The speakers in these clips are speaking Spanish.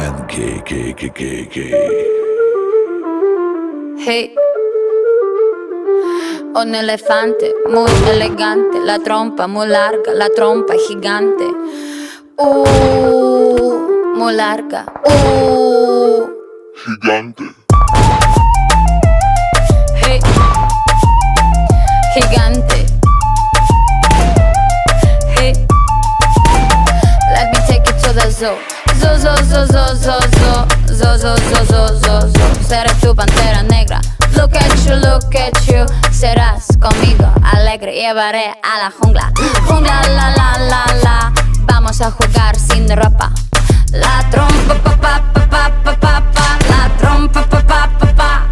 and gay. Hey, un elefante muy elegante, la trompa muy larga, la trompa gigante. Muy larga. Gigante. Hey, gigante. Hey, let me take you to the zoo. Zoo, zoo, zoo, zoo, zoo, zoo, zoo, zoo, zoo, zoo, zoo, zoo. Seré tu pantera negra. Look at you. Serás conmigo alegre. Llevaré a la jungla. Jungla, la, la, la, la. Vamos a jugar sin ropa. La trompa, pa, pa, pa, pa, pa, pa, pa. La trompa, pa, pa, pa, pa.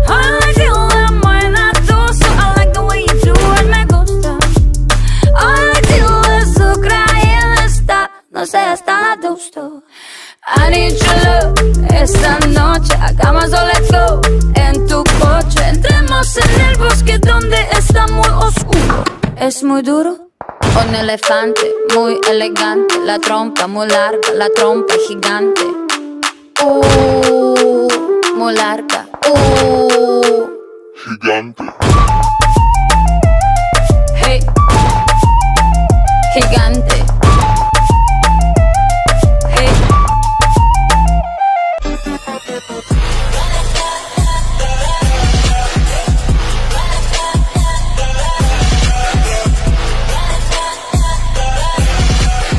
I like you when buena tú, so I like the way you do it, me gusta. I like you azúcar y está, no sé, está gusto. I need your love, esta noche hagámoslo, let's go. En tu coche, entremos en el bosque donde está muy oscuro. Es muy duro. Un elefante muy elegante, la trompa muy larga, la trompa gigante. Muy larga. Gigante.